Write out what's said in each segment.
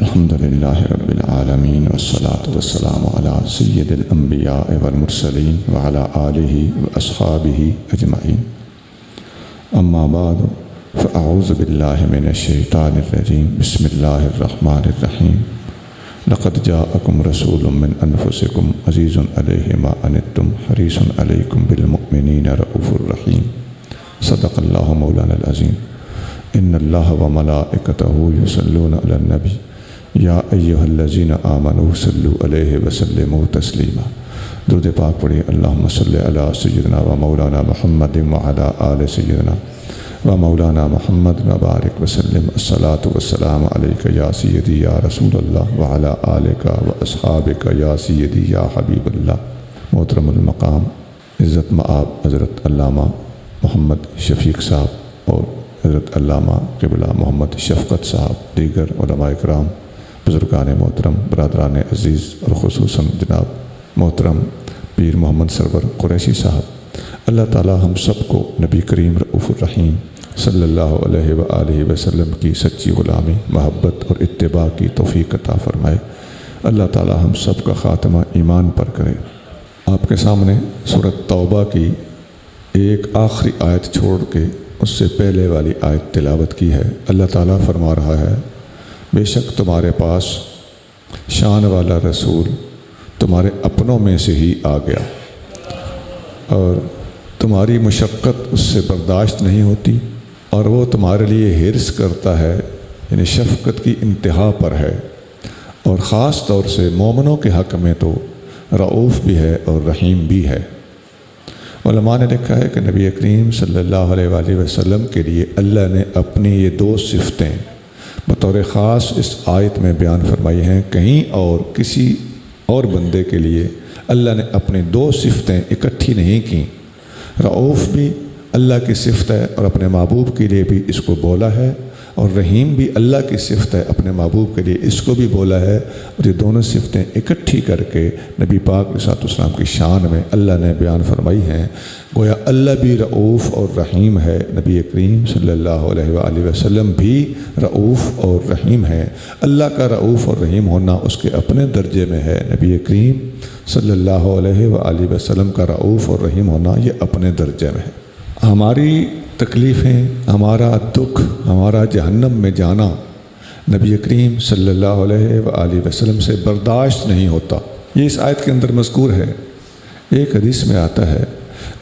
الحمدللہ رب العالمین والصلاة والسلام علی سید الانبیاء والمرسلین وعلی آلہ واصحابہ اجمعین اما بعد فاعوذ باللہ من الشیطان الرجیم بسم اللہ الرحمن الرحیم لقد جاءکم رسول من انفسکم عزیز علیہ ما عنتم حریص علیکم بالمؤمنین رؤوف الرحیم صدق اللہ مولانا العظیم ان اللہ وملائکتہ یصلون علی النبی یا ایہا الذین آمنوا صلوا علیہ وسلموا تسلیما۔ درود پاک پڑھیں۔ اللہم صلی علی سیدنا و مولانا محمد وعلی آل سیدنا و مولانا محمد وبارک وسلم۔ الصلاۃ والسلام علیک یا سیدی یا رسول اللہ وعلی آلک و اصحابک یا سیدی یا حبیب اللہ۔ محترم المقام عزت مآب حضرت علامہ محمد شفیق صاحب اور حضرت علامہ قبلہ محمد شفقت صاحب، دیگر علماء کرام، بزرگان محترم، برادران عزیز اور خصوصاً جناب محترم پیر محمد سرور قریشی صاحب، اللہ تعالی ہم سب کو نبی کریم رؤوف الرحیم صلی اللہ علیہ وآلہ وسلم کی سچی غلامی، محبت اور اتباع کی توفیق عطا فرمائے۔ اللہ تعالی ہم سب کا خاتمہ ایمان پر کرے۔ آپ کے سامنے سورۃ توبہ کی ایک آخری آیت چھوڑ کے اس سے پہلے والی آیت تلاوت کی ہے۔ اللہ تعالیٰ فرما رہا ہے، بے شک تمہارے پاس شان والا رسول تمہارے اپنوں میں سے ہی آ گیا اور تمہاری مشقت اس سے برداشت نہیں ہوتی اور وہ تمہارے لیے حرص کرتا ہے، یعنی شفقت کی انتہا پر ہے، اور خاص طور سے مومنوں کے حق میں تو رؤوف بھی ہے اور رحیم بھی ہے۔ علماء نے لکھا ہے کہ نبی کریم صلی اللہ علیہ وآلہ وسلم کے لیے اللہ نے اپنی یہ دو صفتیں بطور خاص اس آیت میں بیان فرمائی ہیں۔ کہیں اور کسی اور بندے کے لیے اللہ نے اپنی دو صفتیں اکٹھی نہیں کیں۔ رؤوف بھی اللہ کی صفت ہے اور اپنے محبوب کے لیے بھی اس کو بولا ہے، اور رحیم بھی اللہ کی صفت ہے، اپنے محبوب کے لیے اس کو بھی بولا ہے، اور یہ دونوں صفتیں اکٹھی کر کے نبی پاک علیہ الصلوۃ والسلام کی شان میں اللہ نے بیان فرمائی ہیں۔ گویا اللہ بھی رؤوف اور رحیم ہے، نبی کریم صلی اللہ علیہ وآلہ وسلم بھی رؤوف اور رحیم ہے۔ اللہ کا رؤوف اور رحیم ہونا اس کے اپنے درجے میں ہے، نبی کریم صلی اللہ علیہ وآلہ وسلم کا رؤوف اور رحیم ہونا یہ اپنے درجے میں ہے۔ ہماری تکلیفیں، ہمارا دکھ، ہمارا جہنم میں جانا نبی کریم صلی اللہ علیہ وآلہ وسلم سے برداشت نہیں ہوتا۔ یہ اس آیت کے اندر مذکور ہے۔ ایک حدیث میں آتا ہے،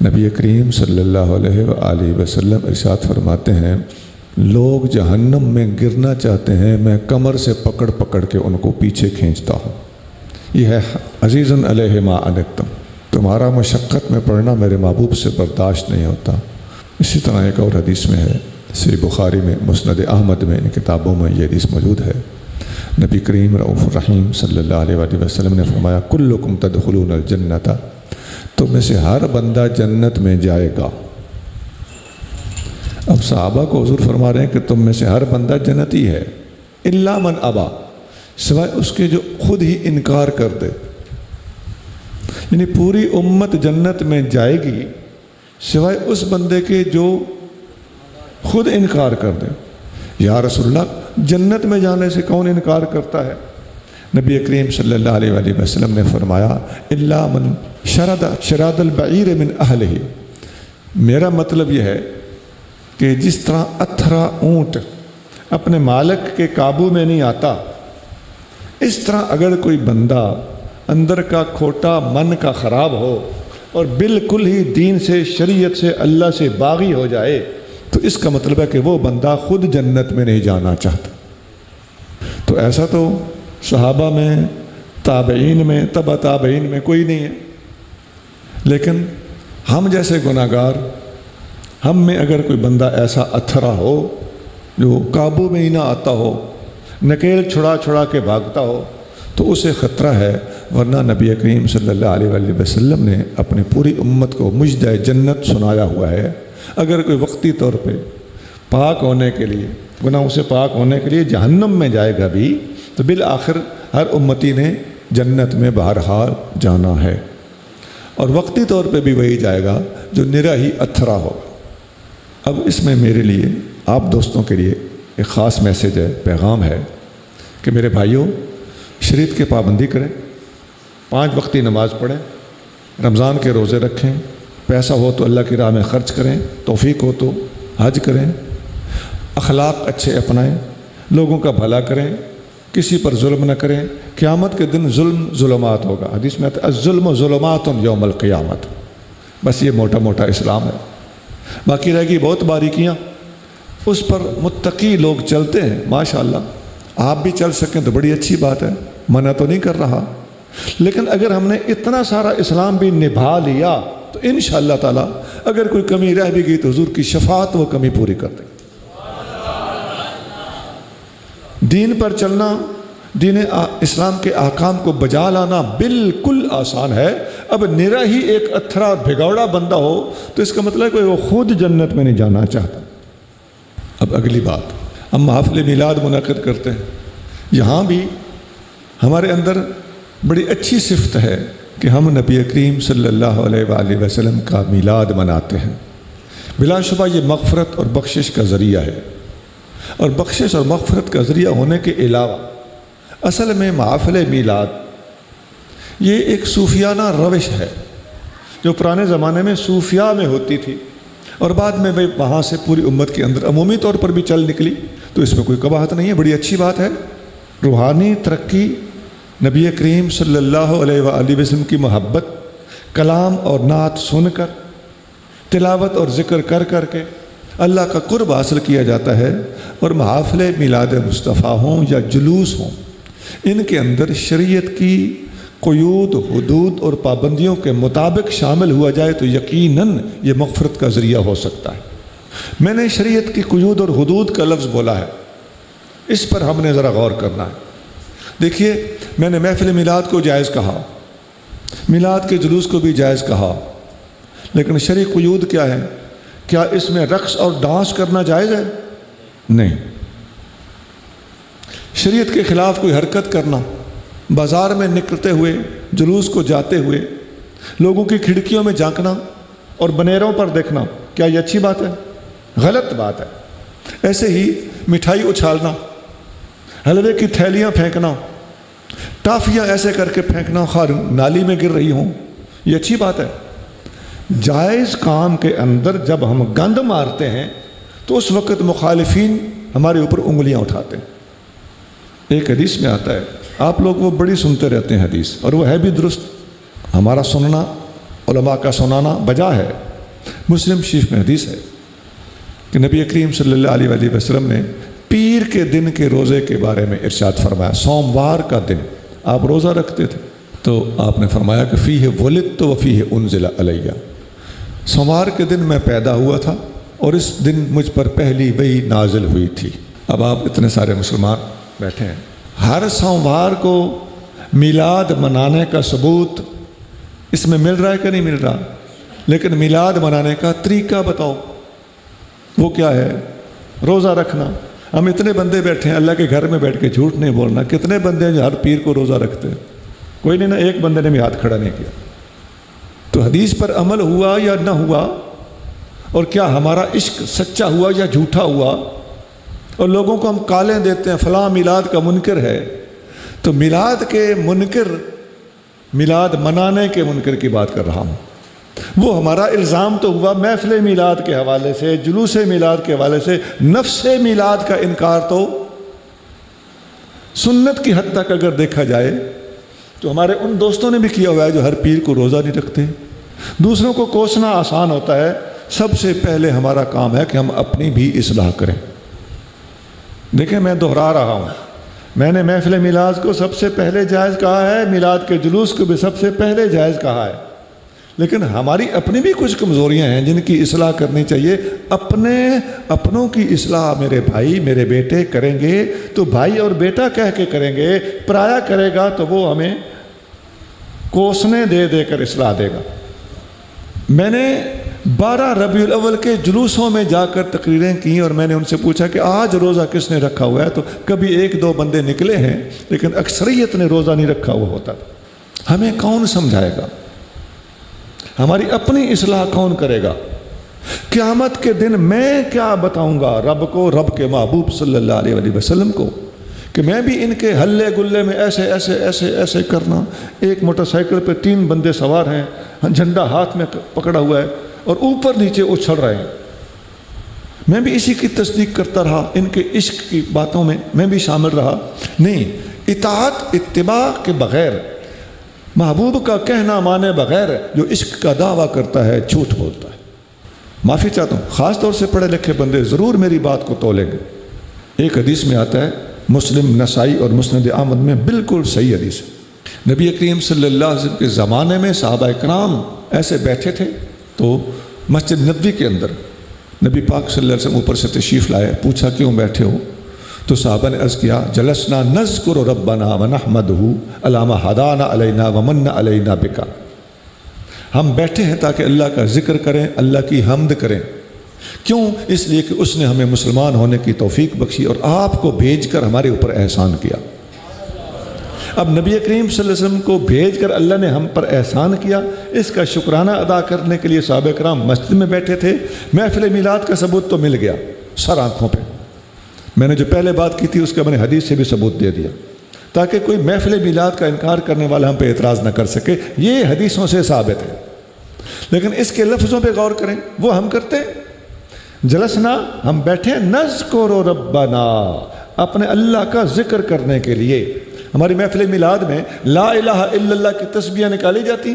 نبی کریم صلی اللہ علیہ وآلہ وسلم ارشاد فرماتے ہیں، لوگ جہنم میں گرنا چاہتے ہیں، میں کمر سے پکڑ پکڑ کے ان کو پیچھے کھینچتا ہوں۔ یہ ہے عزیز علیہ ما عنتم، تمہارا مشقت میں پڑنا میرے محبوب سے برداشت نہیں ہوتا۔ اسی طرح ایک اور حدیث میں ہے، صحیح بخاری میں، مسند احمد میں، ان کتابوں میں یہ حدیث موجود ہے۔ نبی کریم رؤوف الرحیم صلی اللہ علیہ وآلہ وسلم نے فرمایا، کلکم تدخلون الجنۃ، تم میں سے ہر بندہ جنت میں جائے گا۔ اب صحابہ کو حضور فرما رہے ہیں کہ تم میں سے ہر بندہ جنتی ہے، الا من ابا، سوائے اس کے جو خود ہی انکار کر دے۔ یعنی پوری امت جنت میں جائے گی سوائے اس بندے کے جو خود انکار کر دے۔ یا رسول اللہ، جنت میں جانے سے کون انکار کرتا ہے؟ نبی کریم صلی اللہ علیہ وآلہ وسلم نے فرمایا، الا من شراد البعیر من اہلہ۔ میرا مطلب یہ ہے کہ جس طرح اتھرا اونٹ اپنے مالک کے قابو میں نہیں آتا، اس طرح اگر کوئی بندہ اندر کا کھوٹا من کا خراب ہو اور بالکل ہی دین سے، شریعت سے، اللہ سے باغی ہو جائے، تو اس کا مطلب ہے کہ وہ بندہ خود جنت میں نہیں جانا چاہتا۔ تو ایسا تو صحابہ میں، تابعین میں، تبع تابعین میں کوئی نہیں ہے، لیکن ہم جیسے گناہگار، ہم میں اگر کوئی بندہ ایسا اتھرا ہو جو قابو میں ہی نہ آتا ہو، نکیل چھڑا چھڑا کے بھاگتا ہو، تو اسے خطرہ ہے۔ ورنہ نبی کریم صلی اللہ علیہ وآلہ وسلم نے اپنی پوری امت کو مجدہ جنت سنایا ہوا ہے۔ اگر کوئی وقتی طور پہ پاک ہونے کے لیے، گناہوں سے پاک ہونے کے لیے جہنم میں جائے گا بھی، تو بالآخر ہر امتی نے جنت میں بہرحال جانا ہے، اور وقتی طور پہ بھی وہی جائے گا جو نرا ہی اتھرا ہوگا۔ اب اس میں میرے لیے، آپ دوستوں کے لیے ایک خاص میسیج ہے، پیغام ہے کہ میرے بھائیوں، شریعت کی پابندی کریں، 5 وقتی نماز پڑھیں، رمضان کے روزے رکھیں، پیسہ ہو تو اللہ کی راہ میں خرچ کریں، توفیق ہو تو حج کریں، اخلاق اچھے اپنائیں، لوگوں کا بھلا کریں، کسی پر ظلم نہ کریں۔ قیامت کے دن ظلم ظلمات ہوگا، حدیث میں آتا ہے الظلم ظلمات یوم القیامت۔ بس یہ موٹا موٹا اسلام ہے، باقی رہ گی بہت باریکیاں، اس پر متقی لوگ چلتے ہیں۔ ماشاءاللہ آپ بھی چل سکیں تو بڑی اچھی بات ہے، منع تو نہیں کر رہا، لیکن اگر ہم نے اتنا سارا اسلام بھی نبھا لیا تو انشاءاللہ تعالی اگر کوئی کمی رہ بھی گئی تو حضور کی شفاعت وہ کمی پوری کر دے۔ دین پر چلنا، دین اسلام کے احکام کو بجا لانا بالکل آسان ہے۔ اب نرا ہی ایک اتھرا اور بھگوڑا بندہ ہو تو اس کا مطلب ہے کہ وہ خود جنت میں نہیں جانا چاہتا۔ اب اگلی بات، ہم محافل میلاد منعقد کرتے ہیں، یہاں بھی ہمارے اندر بڑی اچھی صفت ہے کہ ہم نبی کریم صلی اللہ علیہ وآلہ وسلم کا میلاد مناتے ہیں۔ بلا شبہ یہ مغفرت اور بخشش کا ذریعہ ہے، اور بخشش اور مغفرت کا ذریعہ ہونے کے علاوہ اصل میں محافل میلاد یہ ایک صوفیانہ روش ہے جو پرانے زمانے میں صوفیاء میں ہوتی تھی، اور بعد میں وہاں سے پوری امت کے اندر عمومی طور پر بھی چل نکلی، تو اس میں کوئی قباحت نہیں ہے، بڑی اچھی بات ہے۔ روحانی ترقی، نبی کریم صلی اللہ علیہ وآلہ وسلم کی محبت، کلام اور نعت سن کر، تلاوت اور ذکر کر کر کے اللہ کا قرب حاصل کیا جاتا ہے۔ اور محافل میلاد مصطفیٰ ہوں یا جلوس ہوں، ان کے اندر شریعت کی قیود، حدود اور پابندیوں کے مطابق شامل ہوا جائے تو یقیناً یہ مغفرت کا ذریعہ ہو سکتا ہے۔ میں نے شریعت کی قیود اور حدود کا لفظ بولا ہے، اس پر ہم نے ذرا غور کرنا ہے۔ دیکھیے، میں نے محفل میلاد کو جائز کہا، میلاد کے جلوس کو بھی جائز کہا، لیکن شرعی قیود کیا ہے؟ کیا اس میں رقص اور ڈانس کرنا جائز ہے؟ نہیں۔ شریعت کے خلاف کوئی حرکت کرنا، بازار میں نکلتے ہوئے، جلوس کو جاتے ہوئے لوگوں کی کھڑکیوں میں جھانکنا اور بنیروں پر دیکھنا، کیا یہ اچھی بات ہے؟ غلط بات ہے۔ ایسے ہی مٹھائی اچھالنا، حلوے کی تھیلیاں پھینکنا، ٹافیاں ایسے کر کے پھینکنا خواہ نالی میں گر رہی ہوں، یہ اچھی بات ہے؟ جائز کام کے اندر جب ہم گند مارتے ہیں تو اس وقت مخالفین ہمارے اوپر انگلیاں اٹھاتے ہیں۔ ایک حدیث میں آتا ہے، آپ لوگ وہ بڑی سنتے رہتے ہیں حدیث، اور وہ ہے بھی درست، ہمارا سننا، علماء کا سنانا بجا ہے۔ مسلم شریف میں حدیث ہے کہ نبی کریم صلی اللہ علیہ وآلہ وسلم نے پیر کے دن کے روزے کے بارے میں ارشاد فرمایا، سوموار کا دن آپ روزہ رکھتے تھے، تو آپ نے فرمایا کہ فیہ ولدت و فیہ انزل علیہ، سوموار کے دن میں پیدا ہوا تھا اور اس دن مجھ پر پہلی وحی نازل ہوئی تھی۔ اب آپ اتنے سارے مسلمان بیٹھے ہیں، ہر سوموار کو میلاد منانے کا ثبوت اس میں مل رہا ہے کہ نہیں مل رہا؟ لیکن میلاد منانے کا طریقہ بتاؤ، وہ کیا ہے؟ روزہ رکھنا۔ ہم اتنے بندے بیٹھے ہیں، اللہ کے گھر میں بیٹھ کے جھوٹ نہیں بولنا، کتنے بندے ہیں جو ہر پیر کو روزہ رکھتے ہیں؟ کوئی نہیں، نہ ایک بندے نے بھی ہاتھ کھڑا نہیں کیا۔ تو حدیث پر عمل ہوا یا نہ ہوا، اور کیا ہمارا عشق سچا ہوا یا جھوٹا ہوا؟ اور لوگوں کو ہم کالیں دیتے ہیں، فلاں میلاد کا منکر ہے، تو میلاد کے منکر، میلاد منانے کے منکر کی بات کر رہا ہوں۔ وہ ہمارا الزام تو ہوا محفل میلاد کے حوالے سے، جلوس میلاد کے حوالے سے، نفس میلاد کا انکار تو سنت کی حد تک اگر دیکھا جائے تو ہمارے ان دوستوں نے بھی کیا ہوا ہے جو ہر پیر کو روزہ نہیں رکھتے۔ دوسروں کو کوسنا آسان ہوتا ہے، سب سے پہلے ہمارا کام ہے کہ ہم اپنی بھی اصلاح کریں۔ دیکھیں، میں دہرا رہا ہوں، میں نے محفل میلاد کو سب سے پہلے جائز کہا ہے، میلاد کے جلوس کو بھی سب سے پہلے جائز کہا ہے، لیکن ہماری اپنی بھی کچھ کمزوریاں ہیں جن کی اصلاح کرنی چاہیے۔ اپنوں کی اصلاح میرے بھائی، میرے بیٹے کریں گے تو بھائی اور بیٹا کہہ کے کریں گے، پرایا کرے گا تو وہ ہمیں کوسنے دے دے کر اصلاح دے گا۔ میں نے 12 ربیع الاول کے جلوسوں میں جا کر تقریریں کیں، اور میں نے ان سے پوچھا کہ آج روزہ کس نے رکھا ہوا ہے؟ تو کبھی 1-2 بندے نکلے ہیں، لیکن اکثریت نے روزہ نہیں رکھا ہوا ہوتا۔ ہمیں کون سمجھائے گا؟ ہماری اپنی اصلاح کون کرے گا؟ قیامت کے دن میں کیا بتاؤں گا رب کو، رب کے محبوب صلی اللہ علیہ وسلم کو، کہ میں بھی ان کے ہلے گلے میں ایسے ایسے ایسے ایسے کرنا. ایک موٹر سائیکل پہ 3 بندے سوار ہیں، جھنڈا ہاتھ میں پکڑا ہوا ہے اور اوپر نیچے اچھل رہے ہیں. میں بھی اسی کی تصدیق کرتا رہا، ان کے عشق کی باتوں میں بھی شامل رہا. نہیں، اطاعت اتباع کے بغیر، محبوب کا کہنا مانے بغیر جو عشق کا دعویٰ کرتا ہے جھوٹ بولتا ہے. معافی چاہتا ہوں، خاص طور سے پڑھے لکھے بندے ضرور میری بات کو تولیں گے. ایک حدیث میں آتا ہے، مسلم، نسائی اور مسند احمد میں، بالکل صحیح حدیث ہے. نبی کریم صلی اللہ علیہ وسلم کے زمانے میں صحابہ کرام ایسے بیٹھے تھے تو مسجد نبوی کے اندر نبی پاک صلی اللہ علیہ وسلم اوپر سے تشریف لائے. پوچھا کیوں بیٹھے ہو؟ تو صحابہ نے عرض کیا، جلسنا نذکر ربنا ونحمدہ علی ما ہدانا علینا ومن علینا بکا. ہم بیٹھے ہیں تاکہ اللہ کا ذکر کریں، اللہ کی حمد کریں. کیوں؟ اس لیے کہ اس نے ہمیں مسلمان ہونے کی توفیق بخشی اور آپ کو بھیج کر ہمارے اوپر احسان کیا. اب نبی کریم صلی اللہ علیہ وسلم کو بھیج کر اللہ نے ہم پر احسان کیا، اس کا شکرانہ ادا کرنے کے لیے صحابہ کرام مسجد میں بیٹھے تھے. محفل میلاد کا ثبوت تو مل گیا سر آنکھوں پہ. میں نے جو پہلے بات کی تھی اس کا میں نے حدیث سے بھی ثبوت دے دیا تاکہ کوئی محفل میلاد کا انکار کرنے والا ہم پہ اعتراض نہ کر سکے. یہ حدیثوں سے ثابت ہے. لیکن اس کے لفظوں پہ غور کریں، وہ ہم کرتے جلسنا، ہم بیٹھے نذکر ربنا، اپنے اللہ کا ذکر کرنے کے لیے. ہماری محفل میلاد میں لا الہ الا اللہ کی تسبیحیں نکالی جاتی،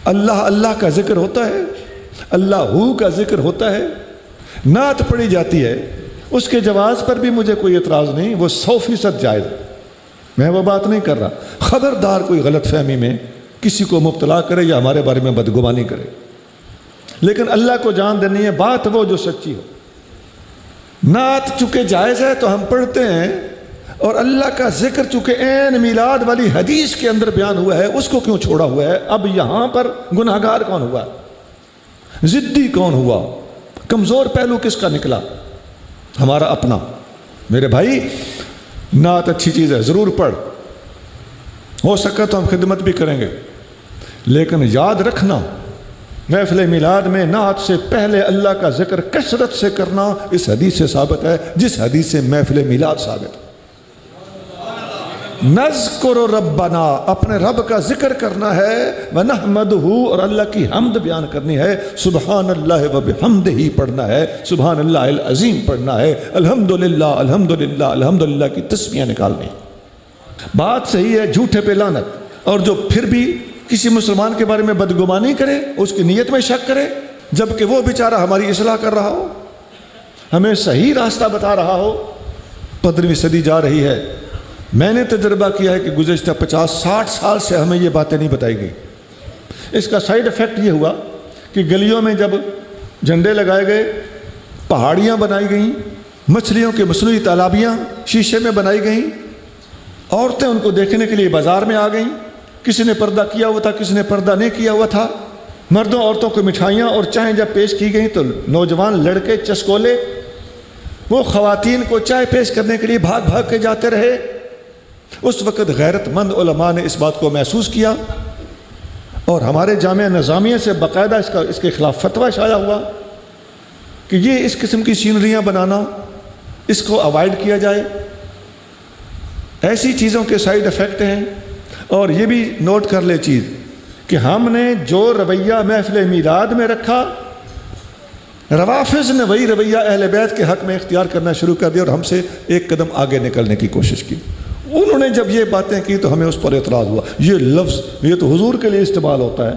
اللہ اللہ کا ذکر ہوتا ہے، اللہ ہو کا ذکر ہوتا ہے، نعت پڑھی جاتی ہے. اس کے جواز پر بھی مجھے کوئی اعتراض نہیں، وہ 100% جائز ہے. میں وہ بات نہیں کر رہا. خبردار کوئی غلط فہمی میں کسی کو مبتلا کرے یا ہمارے بارے میں بدگمانی کرے. لیکن اللہ کو جان دینی ہے بات وہ جو سچی ہو. نعت چونکہ جائز ہے تو ہم پڑھتے ہیں، اور اللہ کا ذکر چونکہ عین میلاد والی حدیث کے اندر بیان ہوا ہے اس کو کیوں چھوڑا ہوا ہے؟ اب یہاں پر گناہگار کون ہوا؟ ضدی کون ہوا؟ کمزور پہلو کس کا نکلا؟ ہمارا اپنا. میرے بھائی، نعت اچھی چیز ہے، ضرور پڑھ، ہو سکا تو ہم خدمت بھی کریں گے. لیکن یاد رکھنا، محفل میلاد میں نعت سے پہلے اللہ کا ذکر کثرت سے کرنا اس حدیث سے ثابت ہے جس حدیث سے محفل میلاد ثابت ہے. نذکر ربنا، اپنے رب کا ذکر کرنا ہے، ونحمدہ، اور اللہ کی حمد بیان کرنی ہے. سبحان اللہ وبحمدہ پڑھنا ہے، سبحان اللہ العظیم پڑھنا ہے، الحمدللہ الحمدللہ الحمدللہ کی تسبیحیں نکالنی. بات صحیح ہے، جھوٹے پہ لعنت. اور جو پھر بھی کسی مسلمان کے بارے میں بدگمانی کرے، اس کی نیت میں شک کرے، جبکہ وہ بیچارہ ہماری اصلاح کر رہا ہو، ہمیں صحیح راستہ بتا رہا ہو. 15ویں صدی جا رہی ہے. میں نے تجربہ کیا ہے کہ گزشتہ 50-60 سال سے ہمیں یہ باتیں نہیں بتائی گئی. اس کا سائیڈ ایفیکٹ یہ ہوا کہ گلیوں میں جب جھنڈے لگائے گئے، پہاڑیاں بنائی گئیں، مچھلیوں کے مصنوعی تالابیاں شیشے میں بنائی گئیں، عورتیں ان کو دیکھنے کے لیے بازار میں آ گئیں. کسی نے پردہ کیا ہوا تھا، کسی نے پردہ نہیں کیا ہوا تھا. مردوں عورتوں کو مٹھائیاں اور چائیں جب پیش کی گئیں تو نوجوان لڑکے چسکولے وہ خواتین کو چائے پیش کرنے کے لیے بھاگ بھاگ کے جاتے رہے. اس وقت غیرت مند علماء نے اس بات کو محسوس کیا اور ہمارے جامعہ نظامیہ سے باقاعدہ اس کے خلاف فتویٰ شائع ہوا کہ یہ اس قسم کی سینریاں بنانا، اس کو اوائڈ کیا جائے. ایسی چیزوں کے سائیڈ ایفیکٹ ہیں. اور یہ بھی نوٹ کر لے چیز کہ ہم نے جو رویہ محفل میلاد میں رکھا، روافظ نے وہی رویہ اہل بیت کے حق میں اختیار کرنا شروع کر دیا اور ہم سے ایک قدم آگے نکلنے کی کوشش کی. انہوں نے جب یہ باتیں کی تو ہمیں اس پر اعتراض ہوا. یہ لفظ یہ تو حضور کے لیے استعمال ہوتا ہے،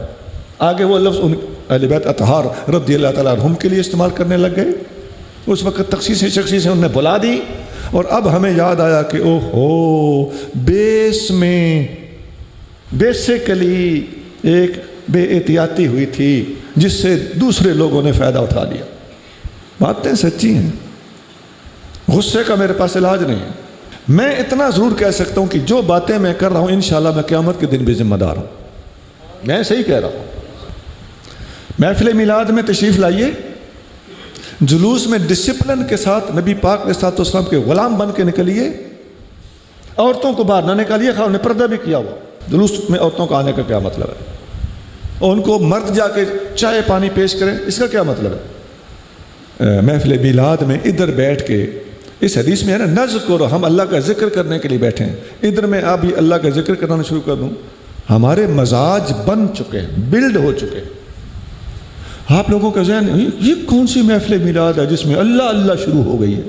آگے وہ لفظ ان اہل بیت اطہار رضی اللہ تعالیٰ عنہم کے لیے استعمال کرنے لگ گئے. اس وقت تخصیص شخصی سے انہوں نے بلا دی. اور اب ہمیں یاد آیا کہ اوہو، بیسیکلی ایک بے احتیاطی ہوئی تھی جس سے دوسرے لوگوں نے فائدہ اٹھا لیا. باتیں سچی ہیں، غصے کا میرے پاس علاج نہیں ہے. میں اتنا ضرور کہہ سکتا ہوں کہ جو باتیں میں کر رہا ہوں انشاءاللہ میں قیامت کے دن بھی ذمہ دار ہوں. میں صحیح کہہ رہا ہوں. محفل میلاد میں تشریف لائیے، جلوس میں ڈسپلن کے ساتھ نبی پاک علیہ الصلوۃ والسلام کے غلام بن کے نکلیے. عورتوں کو باہر نہ نکالیے، خواہ انہیں پردہ بھی کیا ہوا. جلوس میں عورتوں کا آنے کا کیا مطلب ہے؟ اور ان کو مرد جا کے چائے پانی پیش کریں، اس کا کیا مطلب ہے؟ محفل میلاد میں ادھر بیٹھ کے، اس حدیث میں ہے نا نذکر، ہم اللہ کا ذکر کرنے کے لیے بیٹھے ہیں، ادھر میں اب اللہ کا ذکر کرنا شروع کر دوں، ہمارے مزاج بن چکے ہیں، بلڈ ہو چکے ہیں۔ آپ لوگوں کا ذہن یہ کون سی محفل میلاد ہے جس میں اللہ اللہ شروع ہو گئی ہے؟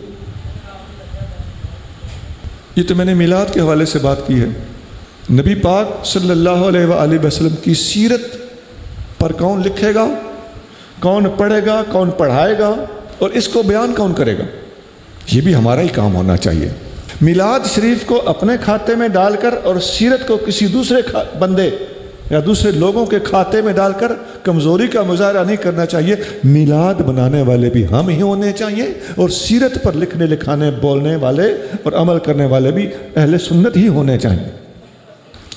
یہ تو میں نے میلاد کے حوالے سے بات کی ہے۔ نبی پاک صلی اللہ علیہ وآلہ وسلم کی سیرت پر کون لکھے گا، کون پڑھے گا، کون پڑھائے گا، اور اس کو بیان کون کرے گا؟ یہ بھی ہمارا ہی کام ہونا چاہیے۔ میلاد شریف کو اپنے کھاتے میں ڈال کر اور سیرت کو کسی دوسرے بندے یا دوسرے لوگوں کے کھاتے میں ڈال کر کمزوری کا مظاہرہ نہیں کرنا چاہیے۔ میلاد بنانے والے بھی ہم ہی ہونے چاہیے، اور سیرت پر لکھنے لکھانے بولنے والے اور عمل کرنے والے بھی اہل سنت ہی ہونے چاہیے۔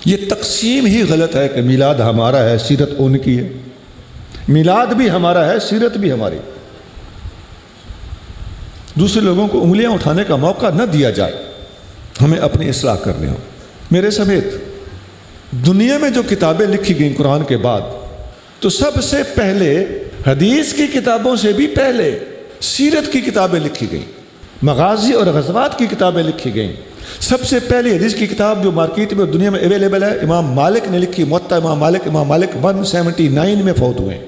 یہ تقسیم ہی غلط ہے کہ میلاد ہمارا ہے سیرت ان کی ہے۔ میلاد بھی ہمارا ہے، سیرت بھی ہماری۔ دوسرے لوگوں کو انگلیاں اٹھانے کا موقع نہ دیا جائے، ہمیں اپنی اصلاح کرنی ہو۔ میرے سمیت دنیا میں جو کتابیں لکھی گئیں قرآن کے بعد، تو سب سے پہلے حدیث کی کتابوں سے بھی پہلے سیرت کی کتابیں لکھی گئیں، مغازی اور غزوات کی کتابیں لکھی گئیں۔ سب سے پہلی حدیث کی کتاب جو مارکیٹ میں دنیا میں اویلیبل ہے، امام مالک نے لکھی، موطا امام مالک 179 میں فوت ہوئے،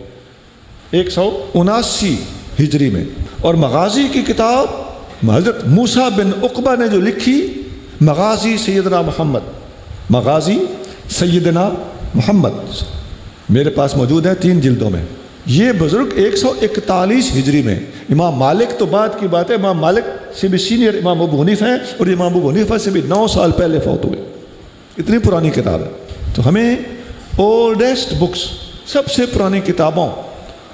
179 ہجری میں۔ اور مغازی کی کتاب حضرت موسیٰ بن عقبہ نے جو لکھی، مغازی سیدنا محمد، مغازی سیدنا محمد، میرے پاس موجود ہے 3 جلدوں میں۔ یہ بزرگ 141 ہجری میں، امام مالک تو بعد کی بات ہے، امام مالک سے بھی سینئر امام ابو حنیفہ ہیں، اور امام ابو حنیفہ سے بھی 9 سال پہلے فوت ہوئے۔ اتنی پرانی کتاب ہے۔ تو ہمیں اولڈسٹ بکس، سب سے پرانی کتابوں،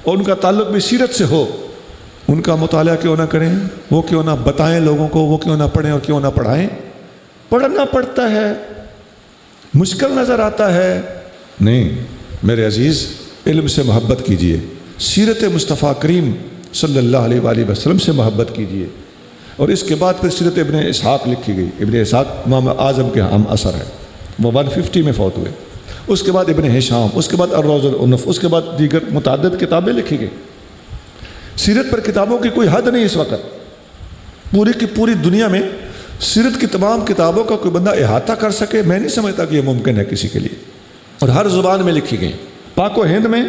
اور ان کا تعلق بھی سیرت سے ہو، ان کا مطالعہ کیوں نہ کریں، وہ کیوں نہ بتائیں لوگوں کو، وہ کیوں نہ پڑھیں اور کیوں نہ پڑھائیں۔ پڑھنا پڑتا ہے، مشکل نظر آتا ہے، نہیں میرے عزیز، علم سے محبت کیجئے، سیرت مصطفیٰ کریم صلی اللہ علیہ وآلہ وسلم سے محبت کیجئے۔ اور اس کے بعد پھر سیرت ابن اسحاق لکھی گئی، ابن اسحاق امام اعظم کے ہم اثر ہے، وہ 150 میں فوت ہوئے۔ اس کے بعد ابن ہشام، اس کے بعد الروض العنف، اس کے بعد دیگر متعدد کتابیں لکھی گئی۔ سیرت پر کتابوں کی کوئی حد نہیں اس وقت، پوری کی پوری دنیا میں سیرت کی تمام کتابوں کا کوئی بندہ احاطہ کر سکے، میں نہیں سمجھتا کہ یہ ممکن ہے کسی کے لیے، اور ہر زبان میں لکھی گئی۔ پاک و ہند میں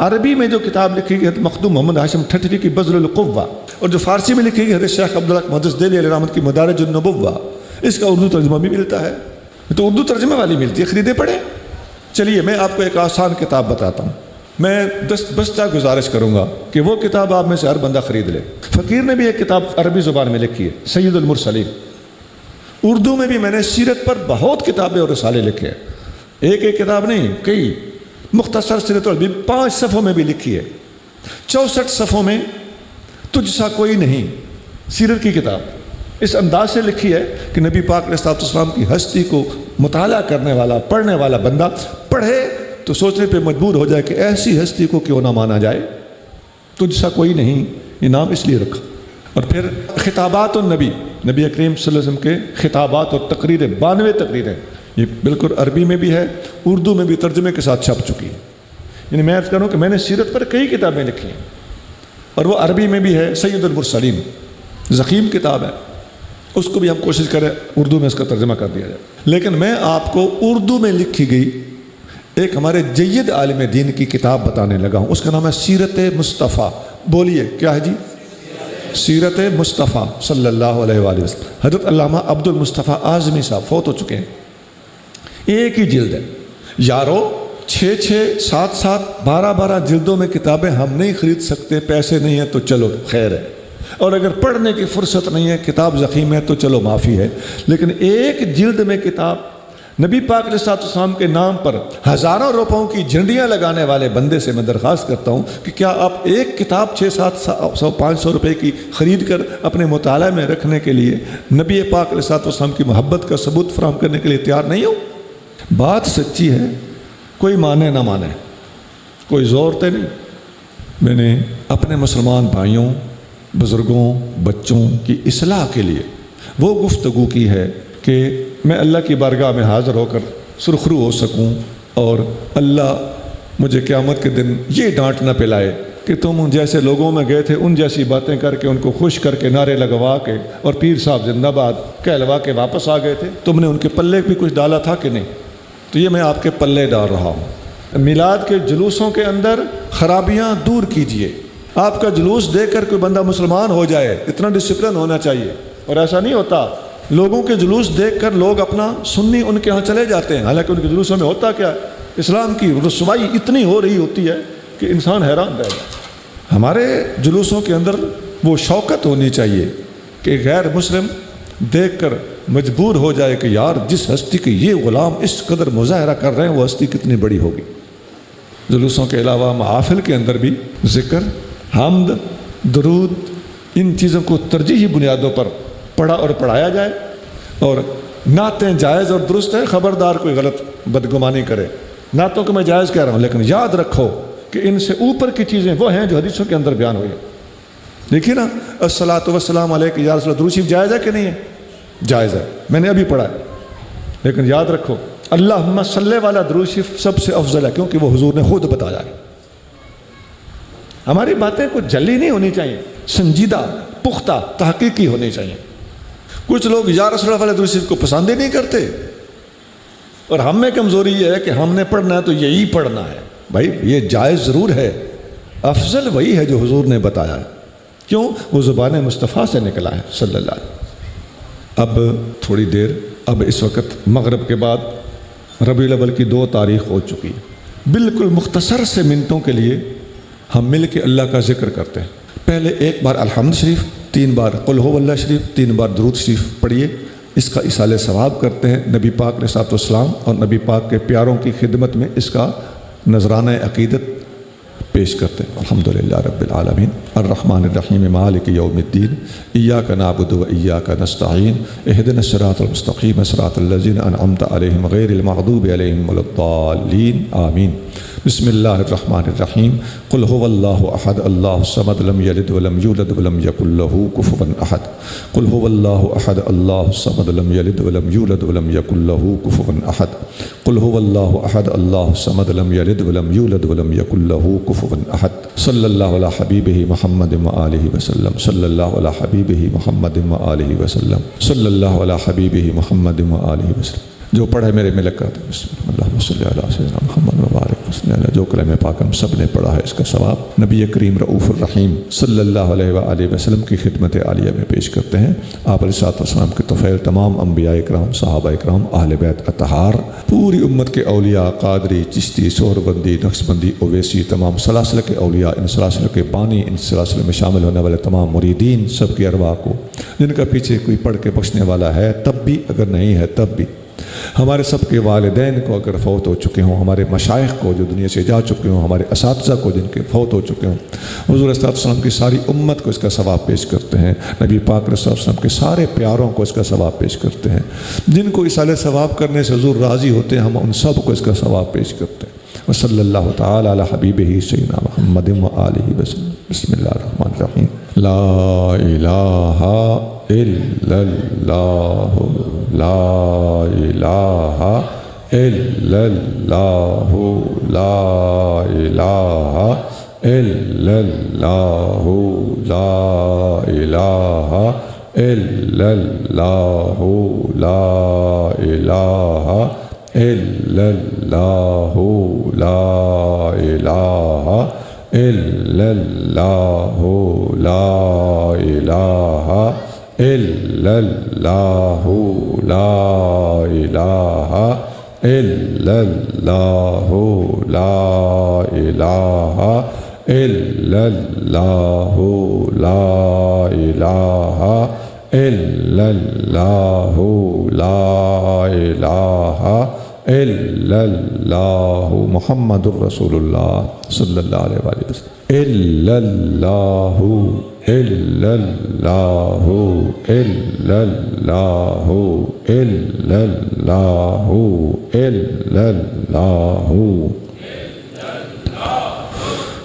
عربی میں جو کتاب لکھی گئی حضرت مخدوم محمد ہاشم ٹھٹری کی بذل القوہ، اور جو فارسی میں لکھی گئی حضرت شیخ عبدالحق محدث دہلوی علیہ رحمت کی مدارج النبوہ، اس کا اردو ترجمہ بھی ملتا ہے، تو اردو ترجمے والی ملتی ہے، خریدے پڑھیں۔ چلیے میں آپ کو ایک آسان کتاب بتاتا ہوں، میں بستہ گزارش کروں گا کہ وہ کتاب آپ میں سے ہر بندہ خرید لے۔ فقیر نے بھی ایک کتاب عربی زبان میں لکھی ہے، سید المرسلین۔ اردو میں بھی میں نے سیرت پر بہت کتابیں اور رسالے لکھے ہیں، ایک کتاب نہیں، کئی۔ مختصر سیرت النبی 5 صفحوں میں بھی لکھی ہے، 64 صفحوں میں تجھ سا کوئی نہیں، سیرت کی کتاب اس انداز سے لکھی ہے کہ نبی پاک علیہ السلام کی ہستی کو مطالعہ کرنے والا، پڑھنے والا بندہ پڑھے تو سوچنے پہ مجبور ہو جائے کہ ایسی ہستی کو کیوں نہ مانا جائے۔ تجھ سا کوئی نہیں، یہ نام اس لیے رکھا۔ اور پھر خطابات النبی، نبی کریم صلی اللہ علیہ وسلم کے خطابات اور تقریریں، 92 تقریریں، یہ بالکل عربی میں بھی ہے، اردو میں بھی ترجمے کے ساتھ چھپ چکی ہے۔ یعنی میں عرض کروں کہ میں نے سیرت پر کئی کتابیں لکھی ہیں، اور وہ عربی میں بھی ہے، سید المرسلین ضخیم کتاب ہے، اس کو بھی ہم کوشش کریں اردو میں اس کا ترجمہ کر دیا جائے۔ لیکن میں آپ کو اردو میں لکھی گئی ایک ہمارے جید عالم دین کی کتاب بتانے لگا ہوں، اس کا نام ہے سیرت مصطفیٰ۔ بولیے کیا ہے جی؟ سیرت مصطفیٰ صلی اللہ علیہ وآلہ وسلم۔ حضرت علامہ عبد المصطفیٰ اعظمی صاحب فوت ہو چکے ہیں، ایک ہی جلد ہے یارو، 6 7 12 جلدوں میں کتابیں ہم نہیں خرید سکتے، پیسے نہیں ہیں تو چلو خیر ہے، اور اگر پڑھنے کی فرصت نہیں ہے، کتاب ضخیم ہے تو چلو معافی ہے۔ لیکن ایک جلد میں کتاب نبی پاک علیہ السلام کے نام پر ہزاروں روپوں کی جھنڈیاں لگانے والے بندے سے میں درخواست کرتا ہوں کہ کیا آپ ایک کتاب 600 500 روپے کی خرید کر اپنے مطالعہ میں رکھنے کے لیے نبی پاک علیہ السلام کی محبت کا ثبوت فراہم کرنے کے لیے تیار نہیں ہو؟ بات سچی ہے، کوئی مانے نہ مانے، کوئی زور تے نہیں۔ میں نے اپنے مسلمان بھائیوں، بزرگوں، بچوں کی اصلاح کے لیے وہ گفتگو کی ہے کہ میں اللہ کی بارگاہ میں حاضر ہو کر سرخرو ہو سکوں اور اللہ مجھے قیامت کے دن یہ ڈانٹ نہ پلائے کہ تم جیسے لوگوں میں گئے تھے ان جیسی باتیں کر کے ان کو خوش کر کے نعرے لگوا کے اور پیر صاحب زندہ باد کہلوا کے واپس آ گئے تھے، تم نے ان کے پلے بھی کچھ ڈالا تھا کہ نہیں؟ تو یہ میں آپ کے پلے ڈال رہا ہوں۔ میلاد کے جلوسوں کے اندر خرابیاں دور کیجئے۔ آپ کا جلوس دیکھ کر کوئی بندہ مسلمان ہو جائے، اتنا ڈسپلن ہونا چاہیے، اور ایسا نہیں ہوتا۔ لوگوں کے جلوس دیکھ کر لوگ اپنا سنی ان کے ہاں چلے جاتے ہیں، حالانکہ ان کے جلوسوں میں ہوتا کیا ہے؟ اسلام کی رسوائی اتنی ہو رہی ہوتی ہے کہ انسان حیران رہ جائے۔ ہمارے جلوسوں کے اندر وہ شوکت ہونی چاہیے کہ غیر مسلم دیکھ کر مجبور ہو جائے کہ یار جس ہستی کے یہ غلام اس قدر مظاہرہ کر رہے ہیں وہ ہستی کتنی بڑی ہوگی۔ جلوسوں کے علاوہ محافل کے اندر بھی ذکر، حمد، درود، ان چیزوں کو ترجیحی بنیادوں پر پڑھا اور پڑھایا جائے، اور نعتیں جائز اور درست ہیں، خبردار کوئی غلط بدگمانی کرے۔ نعتوں کو میں جائز کہہ رہا ہوں، لیکن یاد رکھو کہ ان سے اوپر کی چیزیں وہ ہیں جو حدیثوں کے اندر بیان ہوئی ہیں۔ دیکھیے نا، الصلاۃ والسلام علیک یا رسول اللہ، درود شریف جائز ہے کہ نہیں ہے؟ جائز ہے، میں نے ابھی پڑھا ہے، لیکن یاد رکھو اللہم صلی والا درود شریف سب سے افضل ہے، کیونکہ وہ حضور نے خود بتایا ہے۔ ہماری باتیں کچھ جلی نہیں ہونی چاہیے، سنجیدہ، پختہ، تحقیقی ہونی چاہیے۔ کچھ لوگ یا رسول اللہ والا درود شریف کو پسند ہی نہیں کرتے، اور ہم میں کمزوری یہ ہے کہ ہم نے پڑھنا ہے تو یہی پڑھنا ہے۔ بھائی یہ جائز ضرور ہے، افضل وہی ہے جو حضور نے بتایا ہے، کیوں؟ وہ زبان مصطفیٰ سے نکلا ہے صلی اللہ علیہ وسلم۔ اب تھوڑی دیر، اب اس وقت مغرب کے بعد ربیع الاول کی 2 تاریخ ہو چکی ہے۔ بالکل مختصر سے منٹوں کے لیے ہم مل کے اللہ کا ذکر کرتے ہیں۔ پہلے ایک بار الحمد شریف، 3 بار قل هو اللہ شریف، 3 بار درود شریف پڑھیے، اس کا اصالِ ثواب کرتے ہیں۔ نبی پاک علیہ الصلوۃ والسلام اور نبی پاک کے پیاروں کی خدمت میں اس کا نذرانہ عقیدت پیش کرتے ہیں۔ الحمدللہ رب العالمین الرحمن الرحیم مالک یوم الدین ایاک نعبد و ایاک نستعین اہدنا الصراط المستقیم صراط الذین انعمت علیہم غیر المغضوب علیہم ولا الضالین آمین۔ بسم اللہ الرحمن الرحیم قل هو اللہ احد اللہ الصمد لم یلد ولم یولد ولم یکن له کفوا احد قل هو اللہ احد اللہ الصمد لم یلد ولم یولد ولم یکن له کفوا احد قل هو اللہ احد اللہ الصمد لم یلد ولم یولد ولم یکن له کفوا احد صلی اللہ علی حبیبہ محمد وآلہ وسلم صلی اللہ علی حبیبہ محمد وآلہ وسلم صلی اللہ علی حبیبہ محمد وآلہ وسلم۔ جو پڑھے میرے میں لگ کرتے بسم اللہ صلی اللہ علیہ محمد مبارک وسلم۔ جو کلمہ پاک ہم سب نے پڑھا ہے اس کا ثواب نبی کریم رؤوف الرحیم صلی اللہ علیہ وآلہ وسلم کی خدمت عالیہ میں پیش کرتے ہیں۔ آپ علیہ الصلوۃ والسلام کے طفیل تمام انبیاء اکرام، صحابہ اکرام، اہل بیت اطہار، پوری امت کے اولیاء، قادری، چشتی، سہروردی، نقشبندی، اویسی، تمام سلاسل کے اولیاء، ان سلاسل کے بانی، ان سلاسل میں شامل ہونے والے تمام مریدین، سب کی ارواح کو، جن کا پیچھے کوئی پڑھ کے بخشنے والا ہے تب بھی، اگر نہیں ہے تب بھی، ہمارے سب کے والدین کو اگر فوت ہو چکے ہوں، ہمارے مشائخ کو جو دنیا سے جا چکے ہوں، ہمارے اساتذہ کو جن کے فوت ہو چکے ہوں، حضور صلی اللہ علیہ وسلم کی ساری امت کو اس کا ثواب پیش کرتے ہیں۔ نبی پاک صلی اللہ علیہ وسلم کے سارے پیاروں کو اس کا ثواب پیش کرتے ہیں۔ جن کو اصالہ ثواب کرنے سے حضور راضی ہوتے ہیں، ہم ان سب کو اس کا ثواب پیش کرتے ہیں۔ وصلی اللہ تعالی علی حبیبہ سیدنا محمد وآلہ وسلم۔ بسم اللہ الرحمن الرحیم۔ لا الہ الا اللہ، لا الہ الا اللہ، لا الہ الا اللہ، لا الہ الا اللہ، لا الہ الا اللہ، لا الہ الا اللہ، لا الہ الا اللہ، لا الہ الا اللہ، لا الہ الا اللہ، لا الہ الا اللہ، لا الہ الا اللہ محمد الرسول اللہ صلی اللہ علیہ وآلہ وسلم۔ الا اللہ الا اللہ الا اللہ الا اللہ الا اللہ